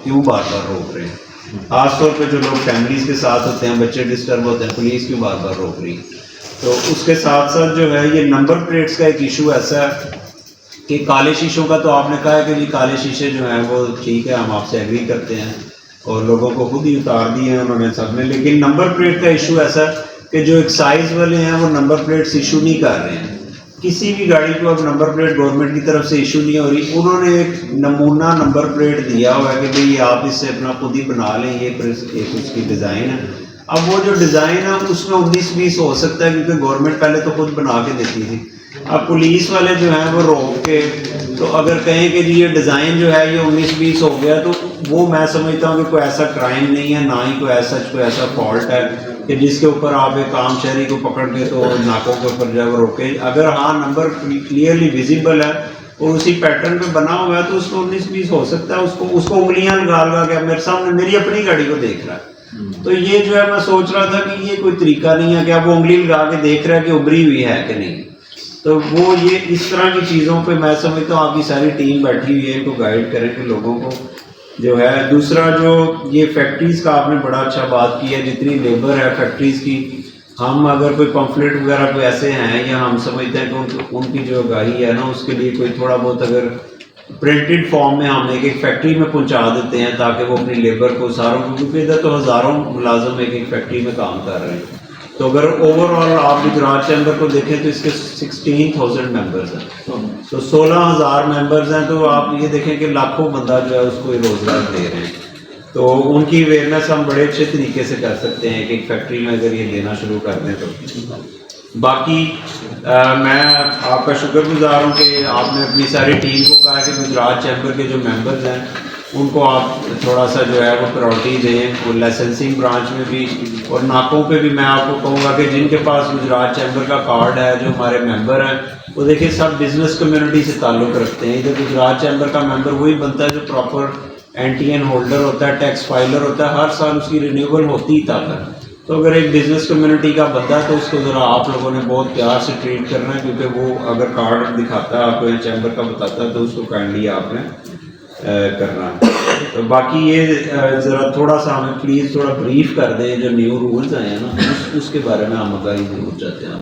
کیوں بار بار روک رہے ہیں؟ خاص طور پہ جو لوگ فیملیز کے ساتھ ہوتے ہیں، بچے ڈسٹرب ہوتے ہیں، پولیس کیوں بار بار روک رہی ہے؟ تو اس کے ساتھ ساتھ جو ہے یہ نمبر پلیٹس کا ایک ایشو ایسا ہے کہ کالے شیشوں کا تو آپ نے کہا ہے کہ جی کالے شیشے جو ہیں وہ ٹھیک ہے، ہم آپ سے ایگری کرتے ہیں اور لوگوں کو خود ہی اتار دیے ہیں انہوں نے سب نے، لیکن نمبر پلیٹ کا ایشو ایسا ہے کہ جو ایکسائز والے ہیں وہ نمبر پلیٹس ایشو نہیں کر رہے ہیں. کسی بھی گاڑی کو اب نمبر پلیٹ گورنمنٹ کی طرف سے ایشو نہیں ہو رہی. انہوں نے ایک نمونہ نمبر پلیٹ دیا ہوا ہے کہ بھئی آپ اس سے اپنا خود ہی بنا لیں، یہ ایک اس کی ڈیزائن ہے. اب وہ جو ڈیزائن ہے اس میں 19-20 ہو سکتا ہے کیونکہ گورنمنٹ پہلے تو خود بنا کے دیتی تھی. اب پولیس والے جو ہیں وہ روک کے تو اگر کہیں کہ جی یہ ڈیزائن جو ہے یہ 19-20 ہو گیا تو وہ میں سمجھتا ہوں کہ کوئی ایسا کرائم نہیں ہے، نہ ہی کوئی ایسا فالٹ ہے کہ جس کے اوپر آپ ایک عام شہری کو پکڑ کے تو ناکوں کے اوپر جو ہے وہ روکے. اگر ہاں نمبر کلیئرلی ویزیبل ہے اور اسی پیٹرن پہ بنا ہوا ہے تو اس کو 19-20 ہو سکتا ہے. اس کو انگلیاں لگا کے میرے سامنے میری اپنی گاڑی کو دیکھ رہا ہے تو یہ جو ہے میں سوچ رہا تھا کہ یہ کوئی طریقہ نہیں ہے کہ اب وہ انگلی لگا کے دیکھ رہا ہے کہ ابری ہوئی ہے کہ نہیں. تو وہ یہ اس طرح کی چیزوں پہ میں سمجھتا ہوں آپ کی ساری ٹیم بیٹھی ہوئی ہے ان کو گائیڈ کریں کہ لوگوں کو جو ہے. دوسرا جو یہ فیکٹریز کا آپ نے بڑا اچھا بات کی ہے، جتنی لیبر ہے فیکٹریز کی، ہم اگر کوئی پمفلٹ وغیرہ کوئی ایسے ہیں یا ہم سمجھتے ہیں کہ ان کی جو گاہی ہے نا اس کے لیے کوئی تھوڑا بہت اگر پرنٹڈ فارم میں ہم ایک فیکٹری میں پہنچا دیتے ہیں تاکہ وہ اپنی لیبر کو ساروں کو، کیونکہ ادھر تو ہزاروں ملازم ایک فیکٹری میں کام کر رہے ہیں. تو اگر اوور آل آپ گجرات چیمبر کو دیکھیں تو اس کے 16,000 ممبرز ہیں، تو 16,000 ممبرز ہیں تو آپ یہ دیکھیں کہ لاکھوں بندہ جو ہے اس کو روزگار دے رہے ہیں. تو ان کی اویئرنیس ہم بڑے اچھے طریقے سے کر سکتے ہیں کہ ایک فیکٹری میں اگر یہ دینا شروع کر دیں تو. باقی میں آپ کا شکر گزار ہوں کہ آپ نے اپنی ساری ٹیم کو کہا کہ گجرات چیمبر کے جو ممبرز ہیں ان کو آپ تھوڑا سا جو ہے وہ پرائورٹی دیں، وہ لائسنسنگ برانچ میں بھی اور ناکوں پہ بھی. میں آپ کو کہوں گا کہ جن کے پاس گجرات چیمبر کا کارڈ ہے جو ہمارے ممبر ہیں وہ دیکھیں سب بزنس کمیونٹی سے تعلق رکھتے ہیں. ادھر گجرات چیمبر کا ممبر وہی بنتا ہے جو پراپر NTN ہولڈر ہوتا ہے، ٹیکس فائلر ہوتا ہے، ہر سال اس کی رینیول ہوتی ہی تک ہے. تو اگر ایک بزنس کمیونٹی کا بندہ ہے تو اس کو ذرا آپ لوگوں نے بہت پیار سے ٹریٹ کرنا ہے، کیونکہ وہ اگر کارڈ دکھاتا ہے آپ کو چیمبر کا بتاتا ہے تو اس کو کائنڈلی آپ نے کرنا. تو باقی یہ ذرا تھوڑا سا ہمیں پلیز تھوڑا بریف کر دیں جو نیو رولز آئے ہیں نا اس کے بارے میں ہم آگاہی ضرور چاہتے ہیں.